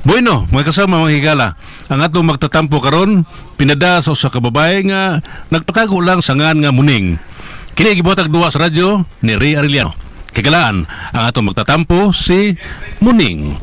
Bueno, mga kasama mga higala, ang atong magtatampo karon pinada sa usa ka babae nga nagpatago lang sa ngan nga muning. Kini gibuhatag duwa sa radyo ni Ray Arellano. Kagalaan, ang atong magtatampo si Muning.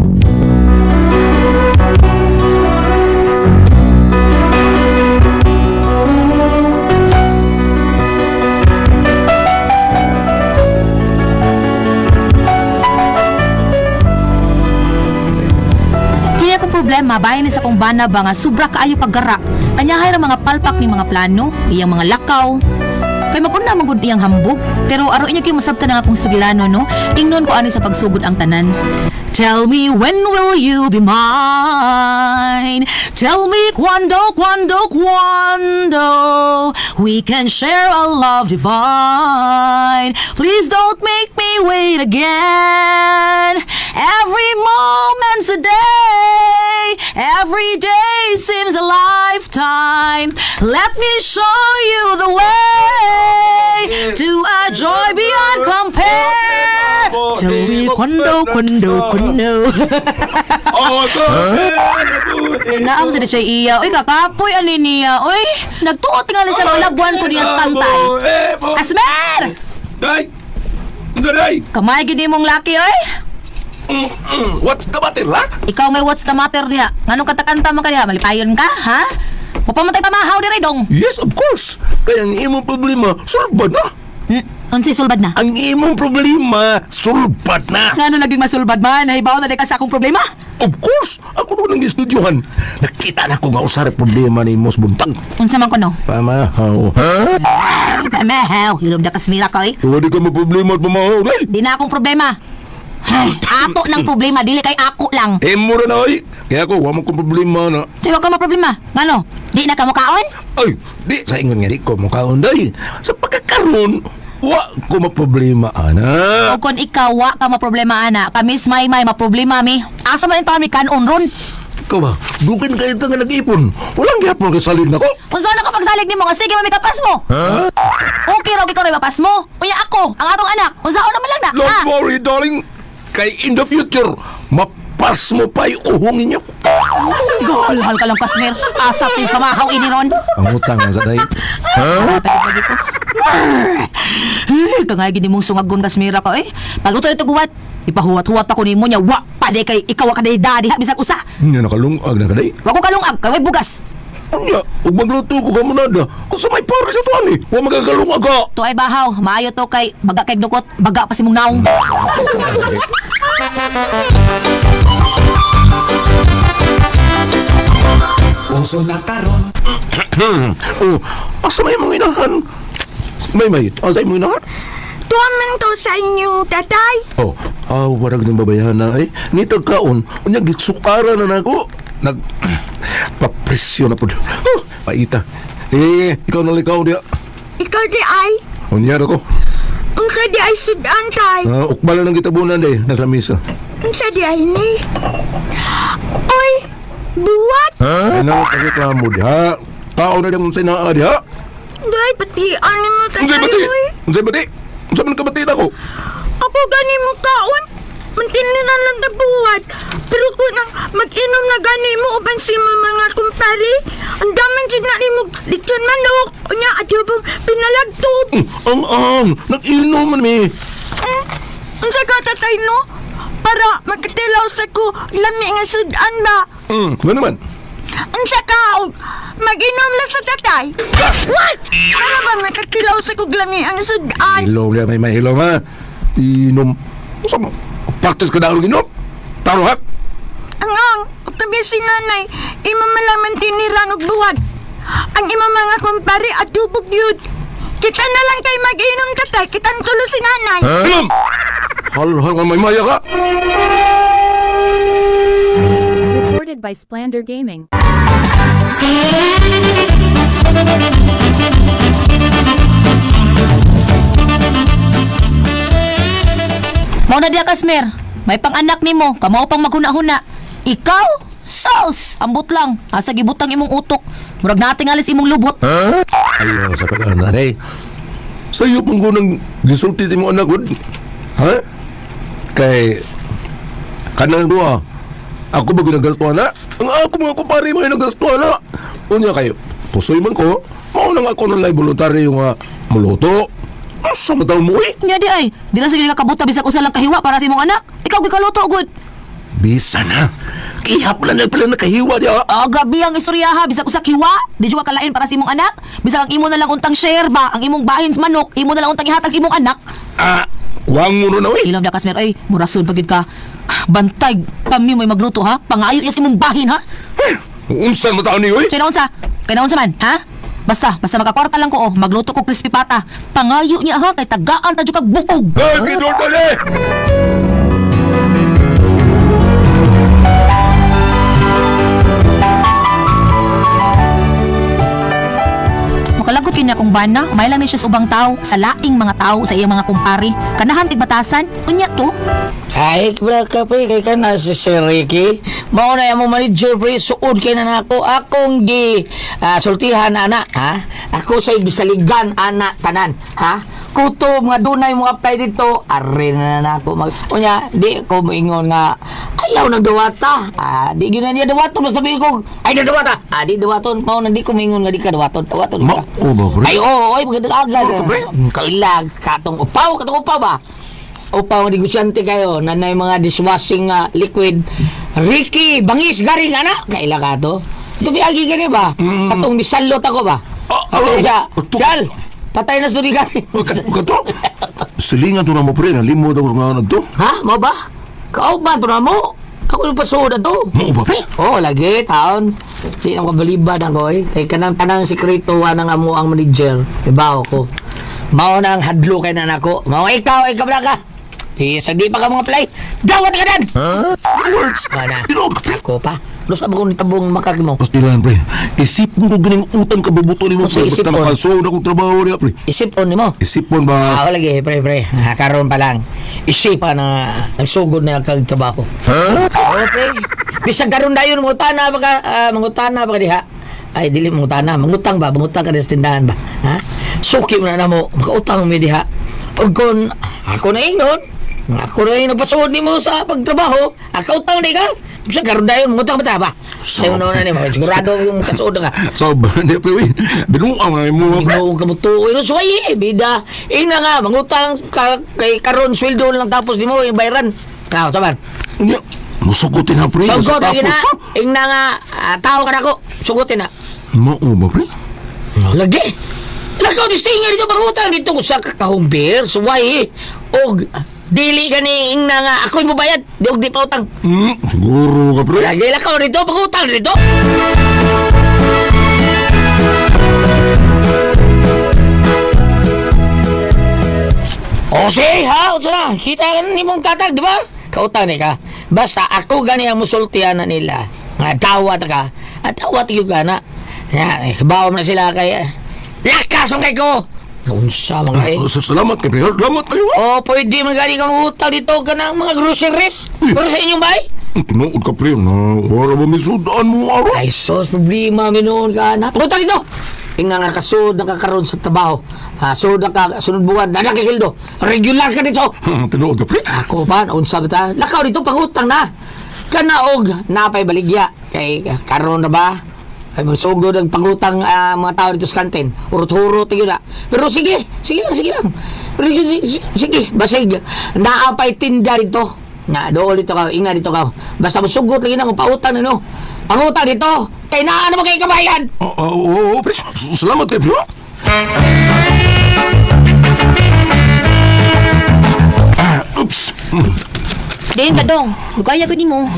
Problema bayan ni sa kong bana ba nga sobra kaayo kagara. Kanyahay ra mga palpak ni mga plano, iyang mga lakaw. Kay maguna magud iyang hambog, pero aro inyo kay masabtan nga akong sugilano no. Ingnon ko ani sa pagsugod ang tanan. Tell me when will you be mine? Tell me quando we can share a love divine. Please don't make me wait again. Every moment's a day. Every day seems a lifetime. Let me show you the way to a joy beyond compare. Tell me quando. Naam sa siya iya. Uy, kakapoy ani niya. Uy, nagtuot nga na siya ng labuan ko niya sa kantay. Asmer! Day! Day! Kamay gini mong laki, oy. What's the matter, ha? Ikaw may what's the matter diha? Nganong katakanta mo ka diha? Malipayon ka, ha? Papamatay pamahaw di rin, dong. Yes, of course. Kaya ang imong problema, sulbad na. Unsay sulbad na? Ang imong problema, sulbad na. Ngano laging masulbad man? Nahibaw na di ka sa akong problema? Of course. Ako doon ang estudyohan. Nakita na ko nga usar problema ni Mos Buntag. Unsa man ko no? Pamahaw. Ha? Pamahaw, hilom na kasmira ko, eh. Huwag ka maproblema at pamahaw, day. Di na akong problema. Ay, ato ng problema, dili kay ako lang. Mura na, ay. Kaya ako, huwag mo kong problema na. Tiyo ka problema. Ngano? Di na ka mukaon? Ay, di. Sa ingon nga di ko mukhaon, day. Sa pagkakaroon, huwag ko maproblema, ana. O kung ikaw, wa ka maproblema, ana. Kamis may maproblema, mi. Asa man ito, mi kanon ron. Ikaw ba, bukin ka ito nga nag-ipon. Walang gapon kasalin ako. Kung saan ka pagsalig ni mo, nga sige, mamikapas mo. Ha? Okay, Rob, ikaw rin mapas mo. Unya ako, ang atong anak. Kung saan naman lang na. Don't worry, darling. Kay in the future, mapas mo pa yung uhong ninyo. Galhal ka lang, Kasmer. Asa ting pamahaw ini ron. Ang utang nga sa day. Lagi ko. Kangay gini mong sungagon, Kasmira ko, eh. Pagluto ito buwat. Ipahuwat-huwat pa ko ni mo niya. Wa, paday kay ikaw ka day daddy. Bisag usa. Nga nakalungag na ka day. Wa ko kalungag, kay may bugas. Anya, huwag magluto ko ka manada. Kung sa may pare sa tuwan eh, huwag magagalungag ka. To ay bahaw, maayo to kay baga kay dukot, baga pa si mong naong. Puso na karon. Oh, asa may mga inahan? May, asa may inahan? Tuwaman to sa inyo, tatay. Oh, warag ng babayahan na eh. Nitag kaon, unya gitsukara na nako. Papresyo na po. Oh, paita. Sige, ikaw na likaw diya. Ikaw di ay, Unya na ko. unsa di ay sudan, tay. Ukbala ng kitabunan day, nasa misa. Unsa di ay ni. Oy, buwat. Ano, pagreklamo diha. Tao na diyang unsay naa diha. Day, pati ano mo, Unsay tatay, bati? oy. Unsay bati? Unsay man kabati na ko? Ako gani mo kaon. Mantininan lang na buwat. Pero kung mag-inom na gani mo, uban si mga kumpare, ang daman dyan na ni mo lechon manok. Unya, adobong pinalagtob. Ang, nag-inom man mi. Unsa ka, tatay, no? Para makatilaw sa ko, lami nga sudan ba? Ano naman? Unsa ka, mag-inom lang sa tatay. What? Para ba makatilaw sa ko, lami ang sudan? Ilaw liya, may ilaw ha. Inom. Saan mo? Practice ka na ang inom? Taro ha? Ang kami si nanay, ima malaman tiniran og buwag. Ang ima mga kumpare at tubog yun. Kita na lang kay mag-inom tatay, kitang tulo si nanay. Inom! Hal ka may maya ka. Recorded by Splander Gaming. Mao na diya, Kasmer. May pang-anak nimo, kamao pang maghuna-huna. Ikaw? Sauce! Ambot lang. Asa gibutang imong utok. Murag nating alis imong lubot. Ayaw sa pag-anak eh. Sa'yo pang gunang gisulti mo anak good. Ha? Kay kanang dua Ako ba ginagastuhan na? Ang ako mga kumpare mo yung nagastuhan na. Unya kayo, pusoy man ko, mauna nga ako ng live voluntary yung muluto. Asa mo taon mo eh? Nya di ay, di na sige kabuta bisag usa lang kahiwa para sa imong anak. Ikaw gikaluto gud. Bisa na. Kihap lang na pala nakahiwa diya. Oh, grabe ang istorya ha. Bisag usa kiwa, di juga kalain para sa imong anak. Bisag ang imo na lang untang share ba, ang imong bahin sa manok, imo na lang untang ihatag sa imong anak. Wang mo na eh. Ilom da Kasmer, ay, murasod pagid ka. Bantay, kami mo'y magluto ha. Pangayo niya sa imong bahin ha. Unsan mo taon niyo eh? Sino unsa? Kaya naunsa man, ha? Basta makakwarta lang ko, magluto ko crispy pata. Pangayo niya ha, kay tagaan ta jud kag bukog. Hey, kidor tali! Makalagot kini akong bana, may lang ni siya sa ubang tao, sa laing mga tao sa iyang mga kumpare. Kanahan tigbatasan, unya to. Ay, wala ka pre, kay ka na si Sir Ricky. Mauna yung mo manager pre, suod kay na nako. Akong gi sultihan ana, ha? Ako sa bisaligan ana tanan, ha? Kuto mga dunay mo apply dito, are na nako. Unya, di ko moingon nga ayaw nang dawata. Di gyud na niya dawata, basta sabihin ko, ay na dawata. Di dawaton, mao na di ko moingon nga di ka dawaton. Dawaton ka. ba, pre? Ay, oy, magandang agad. Kailag, katong upaw ba? Upaw negosyante kayo, nanay mga dishwashing liquid. Ricky, bangis, garing, ana. Kaila ka to? Ito biagi ka niya ba? Katong nisalot ako ba? Sal, patay na suri garing. Kato? Silingan to na mo pre, nalimod ako nga nagto. Ha? Mo ba? Kao ba ito na mo? Ako yung pasoda to. Mo ba pre? Oh, lagi, taon. Di na kabaliban ako eh. Kay kanang sikreto ng amo ang manager. Ibaw ko. Mao nang hadlo kay na nako. Mao ikaw, ikaw na ka. Sa di pa ka mga play. Dawat ka dan! Words! Na. Tinood ka pre? Ako pa. Los pa ba kung nitabong makaki mo? Mas dilan pre, isipon ko ganing utang kababuto ni mo Kasi pre. isipon. Basta nakaso na kong trabaho niya pre. Isipon ni mo. Isipon ba? Ako lagi, pre. Karoon pa lang. Isipan na nagsugod na kag trabaho. Oo, pre. Bisag karoon dayon mangutana baka diha. Ay, dili mangutana. Mangutang ba? Mangutang ka sa tindahan ba? Ha? Suki mo na mo. Makautang mo diha. O kung ako na ingnon, ako na yung nagpasuod ni mo sa pagtrabaho, akautang di ka. Bisag karoon dayon, mangutang ba ta ba? Sa'yo na ni mo. Sigurado yung kasuod nga. So, hindi pre, binuang na mo pre. Ikaw ka mo tuwi no suway bida. Ina nga mangutang ka, kay karon sweldo lang tapos di mo yung bayaran. Kao saban. Unya, musugutin na pre. Sugot Sa lagi na. tapos, Ingna nga tao ka nako. Sugutin na. Mo ba pre? Lagi. Lakaw distinga dito mangutang dito sa kahong beer suway. Og dili gani ingna nga ako'y mobayad. Di og di pa utang. Siguro ka pre. Lagi lakaw dito pangutang dito. O sige ha, unsa na? Kita ka ni mong katag, di ba? Kautang ni ka. Basta ako gani ang musultihan na nila. Nga dawat ka. At dawat yung ka na. Yan, kabawam na sila kay... Lakas mong kay ko! Unsa mga eh. Salamat kay pre. Salamat kayo. O, pwede man gani kang utang dito ka ng mga groceries. Pero sa inyong bahay? Tinood ka pre. Na, wala ba misudaan mo araw? Ay, sos, problema, minoon ka na. Pagutang dito! Tingnan nga kasud na kakaroon sa trabaho. Sud na ka, sunod buwan, nanakikildo. Regular ka dito. Tinood ka pre. Ako pa, unsa ba ta? Lakaw dito, pangutang na. Kanaog, napay baligya. Kay karon na ba? Ay magsugod ang pangutang mga tao dito sa kantin. Urot-hurot yun na. Pero sige lang. Pero sige, basig. Naapay tinda dito. Na, doon dito ka, ingna dito ka. Basta masugot lagi na, pautang na no. Pangutang dito, kay naano mo kay kabayan. Oo, pre. Salamat kay pre. Oops. Din ka dong, lugaya ko nimo.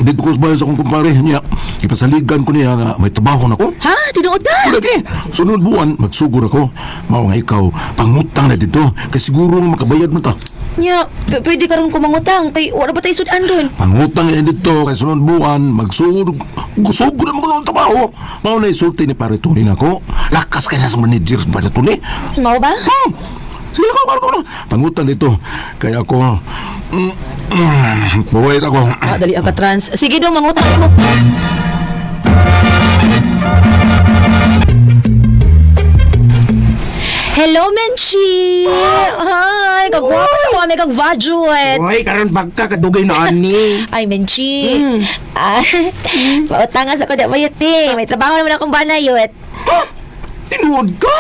Dito ko sa bahay sa akong kumpare niya. Ipasaligan ko niya nga may trabaho na ko. Ha? Tinuod na? Lagi, sunod buwan, magsugod ako. Mao nga ikaw, pangutang na dito. Kasi siguro nga makabayad mo ta. Nya, pwede ka rin kumangutang. Kay wala ba tayo sudan doon? Pangutang yan dito, kasi sunod buwan, magsugod. Sugod na mga trabaho. Mao na isulti ni pare Tony na ko. Lakas ka na sa manager sa pare Tony. Mau ba? Sige ka. Pangutang dito. Kaya ako, buwais ako. Dali ang ka-trans. Sige dong, mangutang mo. Hello, Menchi! Hi! Kagwapo sa mga may kag-vaduet. Uy, karon bagka kadugay na ani. Ay, Menchi. Pautangan sa ko di mayot, may trabaho naman akong banayot. Tinuod ka?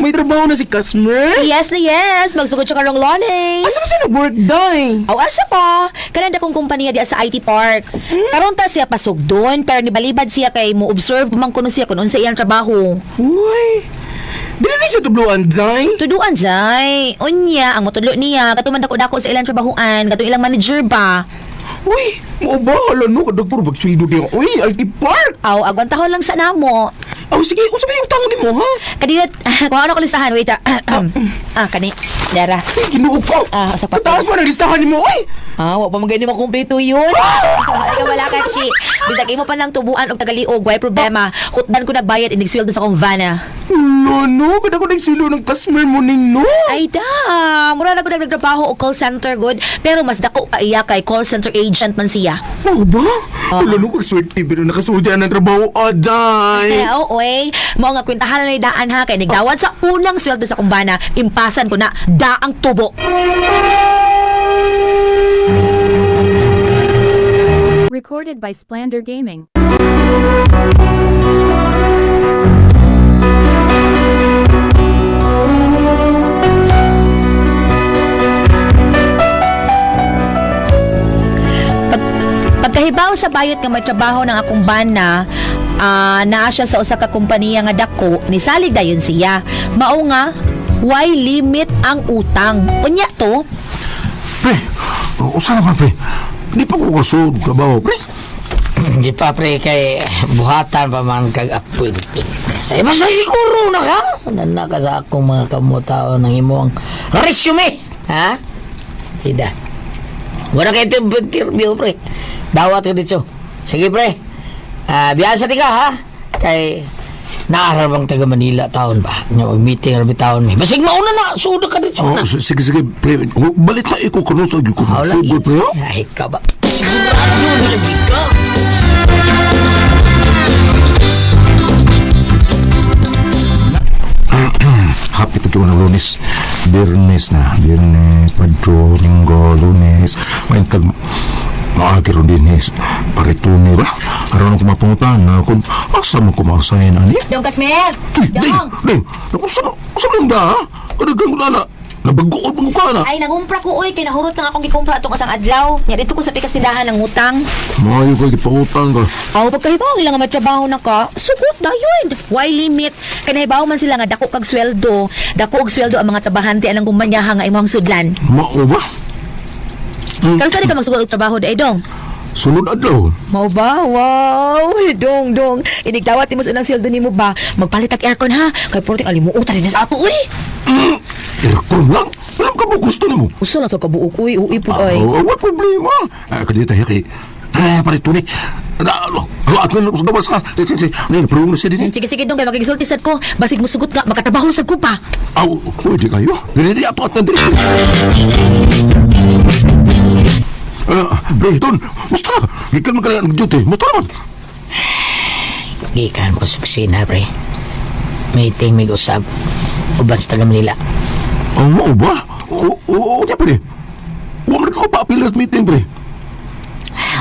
May trabaho na si Kasmer? Yes na yes! Magsugod siya karong Lones. Asa ba siya nag-work day? Aw, asa pa? Kananda kong kumpanya di sa IT Park. Karon ta siya pasog doon, pero nibalibad siya kay mo observe man kuno siya kung unsa iyang trabaho. Uy, dili na siya tubluan, Zay. Tuduan jay. Unya ang motudlo niya katuman dako-dako sa ilang trabahuan, katong ilang manager ba. Uy, mo ba? Hala no, kadagtor bagsweldo niya. Uy, IT Park. Aw, agwantahon lang sa namo. Aw, sige, kung sabi yung tango ni mo, ha? Kadiyot, kung ano ko listahan, wait kani, Dara. Ay, ginuog ko. Sa pa. Pataas mo na listahan ni mo, uy. Wag pa magani makumpleto yun. Ikaw wala ka, Chi. Bisag imo pa lang tubuan og tagaliog, way problema. Hutdan ko nagbayad, inig-sweldo sa kong vana. No, kada ko nagsilo ng Kasmer mo ning no. Ay da, mura na ko nagtrabaho o call center good, pero mas dako pa iya kay call center agent man siya. Wow ba? Wala no, kaswerte, pero nakasudya ng trabaho, Aday. Oy, mao nga kwentahan na daan ha kay nigdawat sa unang sweldo sa kumbana, impasan ko na daang tubo. Recorded by Splander Gaming. Pagkahibaw sa bayot nga may trabaho ng akong bana, naa siya sa usa ka kompanya nga dako, nisalig dayon siya. Mao nga why limit ang utang. Unya to, Pre, usa naman, pre. Di pa ko kasod trabaho, pre. Di pa pre kay buhatan pa man kag apoy. Eh basta siguro na ka. Nana ka sa akong mga kamutao ng imong resume. Ha? Hida. Wala kayo interview pre. Dawat ko dito. Sige pre. Biasa di ka ha. Kay naaral bang taga Manila taon ba? Nya mag-meeting rabi taon mi. Basig mauna na suda ka dito Oh, na. sige, pre. Balita ko kuno sa gyud ko. Wala Sugod, pre, oh. Ay ka ba? Sigurado na lagi ka. Happy to ng Lunes. Biyernes na. Biyernes, Padro, Linggo, Lunes. Maintag maagiro din is parituni ba? Aron ko mapungutan na kung asa mo kumasahin, ani? Dong Kasmer. Ding, naku, saan lang ba, ha? Kadagang ko na, nabagood mo ka na. Ay, nangumpra ko, oy. Kinahurot lang akong gikumpra atong asang adlaw. Nga dito ko sa pikas tindahan ng utang. Mayo ko, ipautang ka. Aw, pagkahibaw nila nga may trabaho na ka, sugot na yun. Why limit? Kanahibaw man sila nga dako kag sweldo. Dako og sweldo ang mga trabahante anang kumanyaha nga imong sudlan. Mao ba? Karon saan ka magsugod og trabaho day dong? Sunod adlaw. Mao ba? Wow! Dong. Inigdawat mo sa unang sweldo nimo ba? Magpalit ang aircon ha. Kay porting alimuutan rin sa ato, uy. Aircon lang. Alam ka mo, gusto na mo. Uso na to kabuok, uy. Uy po, ay. What problema? Kadita tayo kay... parituni. At nga sa gawas ka. Sige, naprong na siya din. Sige dong, kay magigisultisad ko. Basig mo sugot ka, makatrabaho sa ko pa. Aw, pwede kayo. Dili ato at nandili. Pre, Don, musta na? Gikan mo ka na nag-duty. Musta naman? Gikan ko sa kusina pre. Meeting may usap. Uban sa taga Manila. Ang mo ba? Oo, niya, pre. Huwag na ka pa-appeal meeting, pre.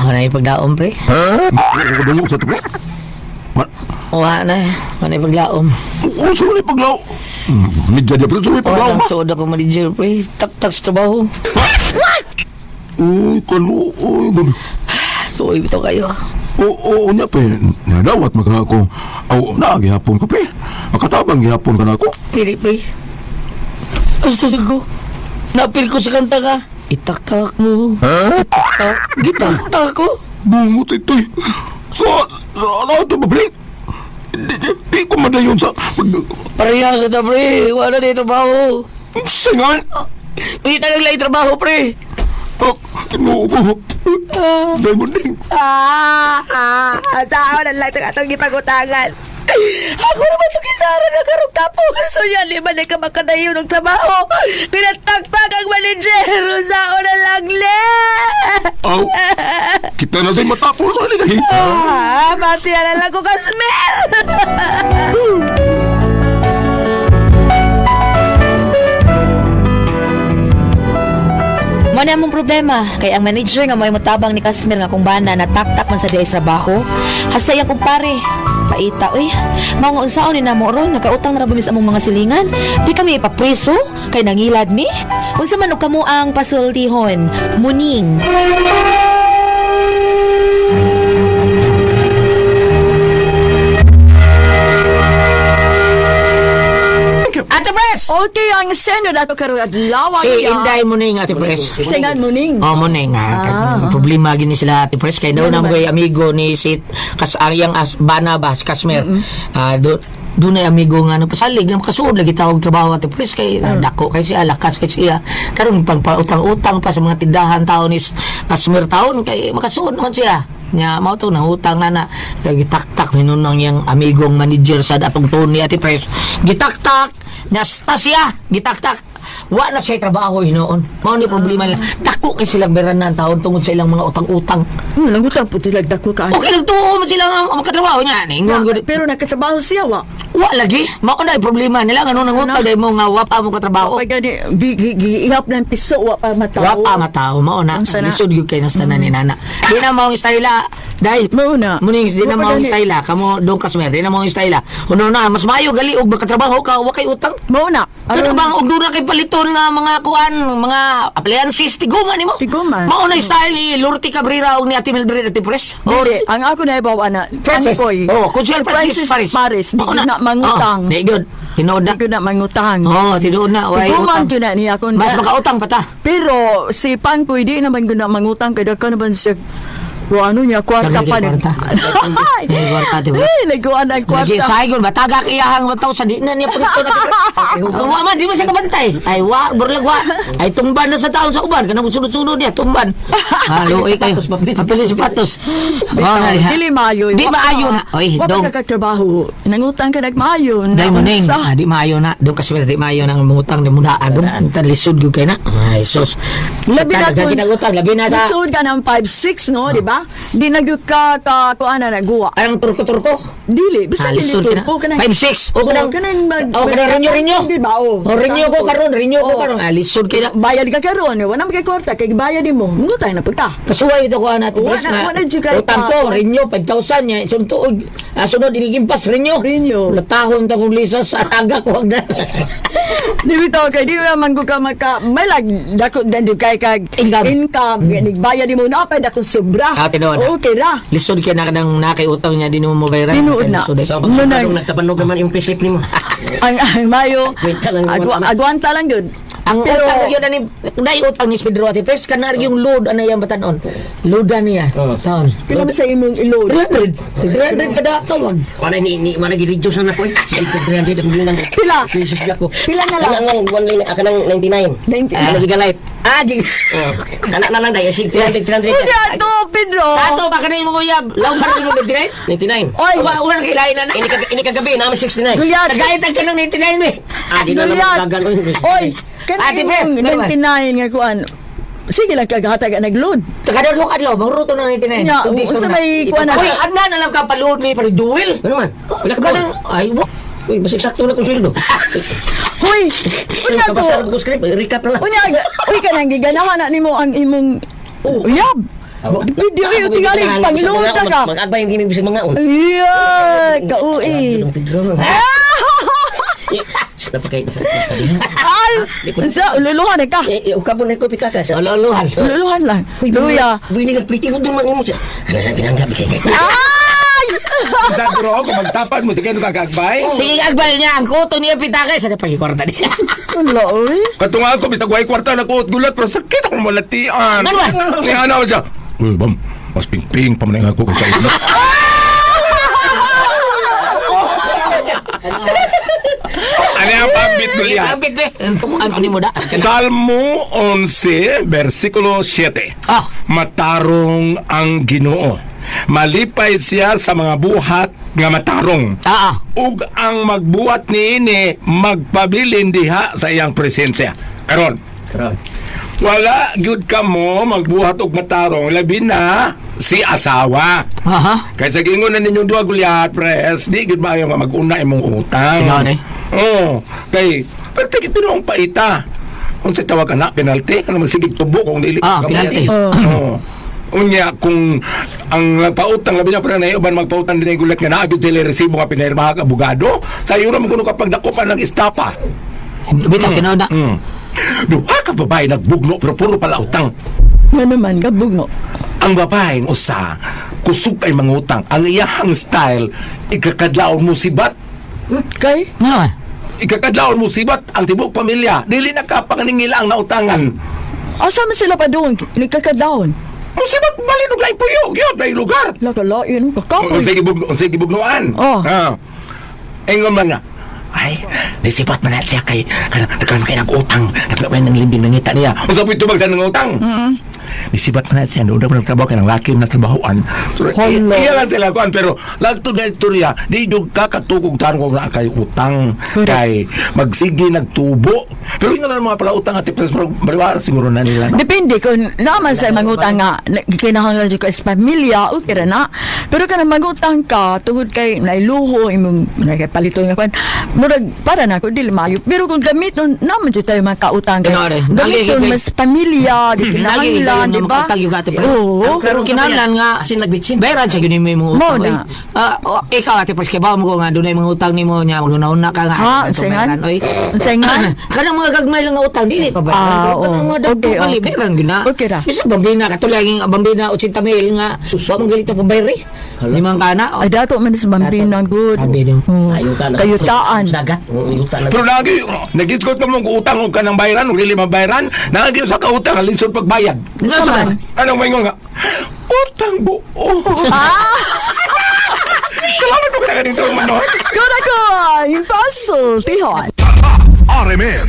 Wala yung paglaom pre. Ako dungog sa ito, pre. Wala yung paglaom. Oo, sa wala paglaw. Medya niya, pre. Sa wala paglaw, Wala ba? soda ko manager pre. Tak sa trabaho. Uy, kalu. Uy, gano'n. Tuloy bito kayo. Oo, niya, pre. Nadawat maka ako. Aw, naagihapon ka, pre. Makatabang gihapon ka na ako. Pili pre. Basta ko. Napil ko sa kanta ka. Itaktak mo. Itaktak. Gitaktak ko. Bungot ito'y. Ano ito ba, pre? Di ko madayon sa... Parehas na pre. Wala na yung trabaho. Singan! Hindi talagang lang yung trabaho pre. Inuo ko. Diamond Ding. Asawa na lang itong ipagutangan. Ako naman itong isara na karong tapo. So yan, lima na ka makadayo ng trabaho. Pinataktak ang manager. Sao na lang le. Aw, kita na sa'yo matapos sa alin. Pati na lang ko kasmer. Mo na among problema kay ang manager nga mo'y mutabang ni Kasmir nga kung bana na taktak man sa diay sa trabaho. Hasta yang kumpare. Paita, uy. Mao nga unsaon ni namo ron nakautang na ra bumis among mga silingan. Di kami ipapreso kay nangilad mi. Unsa man og kamo ang pasultihon? Muning. Ate Pres! Okay, ang senyo dato karon adlaw Si Inday Muning, Ate Pres. Singan muning. Oh, Muning. Problema gini sila, Ate Pres. Kaya daw na mga amigo ni si Kasayang Banabas, Kasmer. Doon ay amigo nga nagpasalig na makasuod lagi tawag trabaho, Ate Pres. Kay dako kay siya, lakas kay siya. Karon pagpautang-utang pa sa mga tindahan taon is Kasmer taon kay makasuod naman siya. Nya mao to na utang na gitaktak minunong yang amigong manager sa datong Tony, Ate Pres. Gitaktak nya siya gitaktak wa na siya trabaho hinoon. Mao ni problema nila. Dako kay silang beranan taon tungod sa ilang mga utang-utang. Langutang po tilag dako ka. Okay nagtuo man sila nga makatrabaho niya ningon gud. Pero nakatrabaho siya wa. Wa lagi. Mao na problema nila nga nung utang dai mo nga wa pa mo katrabaho. Pag gani ihap ng piso wa pa matawo. Wa pa matao mao na. Ang sana. Lisod gyud kay nastanan ni nana. Di na mao styla dai. Mao na. Muning di na Wa pa mao gani. styla kamo dong Kasmer di na mao styla. Uno na mas maayo gali og makatrabaho ka wa kay utang. Mao na. Ano bang og duna kay paliton nga mga kuan, mga appliances tiguman nimo? Tiguman. Mao na style ni Lorty Cabrera og ni Ate Mildred Ate Pres. Dili, ang ako na ibaw ana. Francis. Oh, Consul Francis Paris. Di ko na mangutang. Di good. Tinood na. Di ko na mangutang. Oh, tinuod na. Way Tiguman utang. to na niya ako. Mas makautang pa ta. Pero si Pan po hindi naman ko na mangutang kaya ka naman siya ano niya, kwarta Lagi pa niya. kwarta. Lagi kwarta, di ba? Ay, nagkuhan ang Lagi kwarta. saygon batagak iyahang bataw sa di na niya pagito na. Wa man di man siya kabantay. Ay wa burlag wa. Ay tumban na sa taon sa uban kanang sunod-sunod niya tumban. Halo kayo. Kapili sapatos. Mao na diha. Dili maayo. Di maayo na. Oy, Wa dong. pa ka katrabaho. Nangutang ka nagmaayo. Dai mo ning, di maayo na. Dong kasi di maayo nang mangutang di muna agam. Tan lisod gyud kay na. Ay sus. Labi na Talaga kung ginagutang labi na sa Lisod ka ng 5'6", no? Di ba? Di nagyug ka kuan na nagguwa. ang turko-turko. Dili. Basta Lisod dili ka na. turpo ka na. 5'6". O kanang O kanang rinyo-rinyo. Di ba? O. O rinyo ko karon, rinyo ko karon. Ah, lisod kay na. Bayad ka karon. Wala mo kay kwarta. Kay bayad mo. Mungutay na pagka. Kasuway ito ko natin Wala- Pres nga. wala dyan kayo Utang ko, Rinyo, 5,000 niya. Suntuog. Sunod, iligimpas, Rinyo. Rinyo. Latahon ta kong lisas sa taga ko. Hagdan. Di bitaw kay di naman ko ka may lag dako dan di kay kag Income. Bayad mo na pa dako sobra. Tinuod na. Okay ra. Lisod kaya na kanang nakiutang niya, di mo mabayaran. Tinuod na. Lisod eh. Ano na nagtabanog naman yung payslip nimo. ang mayo Wait ka lang, agwanta lang yun. Ang Pero- utang yun, ani, dahil utang ni Pedro Ate Pres, kanar yung load, ano yung batanon? Load niya. Taon. Pila man sa imong ilod. 300 kada tawag. Wala ni wala gi-reduce na ko eh. Sige 300 ang bilang. Pila? Krisis ko. Pila na lang? Ang one line aka nang 99. 99. Ano gigalay? Di. Kana na lang dai sig 300. Hindi ato Pedro. Sato, baka na yung mga law ka rin mo 99. 99? Oy, Wala kilain na na. Ini kagabi na 69. Guyat. Nagayat ang kanong 99 me. Di na Guyat. naman gagal. Oy, Ate kanang Pres, imong 99 nga kuan. Sige lang kaghatag nag-load. Takador mo kadlaw, mangruto ng 99. Nya, Kundi usa na. may kuwan na. Uy, agna na lang ka paluod ni para duel. Ano man? Wala ka Kanang ay mo. Uy, mas eksakto na kung sweldo. Hoy, unya ko. Kabasar ko script, recap na lang. Unya, uy kanang giganahan na nimo ang imong uyab. Di ay tingali pangload ka ka. Mag-agbay yung gimig bisag mga on. Yeah, kauwi. Napakay. Ay, sa ululuhan ka. Ukabon na ko pitaka sa Ololuhan. Ululuhan lang. Luya. Bili ka pretty ko duman mo siya. Ano sa pinanggap kay. Ay! Sa duro ako, magtapan mo, sige, nagkakagbay. Sige, agbal niya ang kuto niya pitake sa napagikwarta niya. Wala, uy. Katunga ako, basta guay kwarta na kuot gulat, pero sakit ako malatian. Ano ba? Nga ano siya. Uy, bam, mas ping-ping pa man ako sa ulo. Ano yung pambit ko liyan? Kapit be. Ano ni mo da? Salmo 11, versikulo 7. Ah. Matarong ang Ginoo. Malipay siya sa mga buhat nga matarong. Ug ang magbuhat niini magpabilin diha sa iyang presensya. Karon, wala gyud kamo magbuhat og matarong labi na si asawa. Aha. Kay sa gingon na ninyong duha Goliath, Pres, di gud ba yung maguna imong utang. Tingnan eh. Oo. Kay, pero tigit ang paita. Kung sa tawag na, penalty, ano magsigig tubo kung dili. Ah, penalty. Oo. Unya, kung ang nagpautang, labi na pa na uban magpautang din ay gulat nga naagod sila resibo nga pinahirma ka abogado, sa iyo naman kuno kapag dakupan ng istapa. Bitaw tinaw na. Duha ka babae nagbugno pero puro pala utang. Nga naman, kabugno. Ang babaeng usa, kusog kay mangutang. Ang iyahang style, ikakadlaon mo sibat. Kay? Ano? Ikakadlaon mo sibat ang tibok pamilya. Dili na kapanganingila ang nautangan. Asa man sila pa doon? Nagkakadaon. Musibat balinog lain puyog, yun, lain lugar. Lakalain, kakapoy. Unsay gibugnuan. Oh. Engon man nga. Ay, nisipat man na siya kay nagkaroon kayo nag-utang. Nagkaroon ng linding nangita niya. Unsa po ito magsa ng utang? Nisipat man na siya. Noon na nagtrabaho ka ng laki na trabahoan. Hala. Iya lang sila kuan. Pero lagto na istorya, di doon kakatugog taron kung na kayo utang. Kay magsigi nagtubo. Pero yung mga pala utang at tipres baliwara siguro na nila. No? Depende kung naman sa mangutang nga kinahanglan ko is pamilya okay ra na pero kana mangutang ka tungod kay nailuho imong nakapalito nga kwan murag para na ko dili mayo pero kung gamiton naman jud tayo makautang kay Tinore. gamiton mas pamilya di kinahanglan di ba oo Pero kinahanglan nga Asin nagbitsin. bayaran sa gyud mo imong Mo utang. na. Oy. Ikaw ate pres kay ba mo ko nga dunay mga utang nimo nya una ka nga. Ha, unsayngan? Oy. Unsayngan? Kanang mga gagmay lang nga utang dili pa ba? Oo. Kanang mga dagko Okay, kali okay. bayaran gyud na. Okay ra. Bisa bambina katulaging bambina 80,000 nga wa man galito pa bayri. Limang kana. ay dato man sa bambina good Grabe din. Ayutan. kayutaan Dagat. Ayutan na. Pero nag-isgot ka mong utang kung ka ng bayaran, kung dili mabayaran, nagagyo sa kautang, alisod pagbayad. Nasa man? Anong maingon nga? Utang buo. Salamat ko ka ganito, Manoy. Kuna ko impossible tihon RMN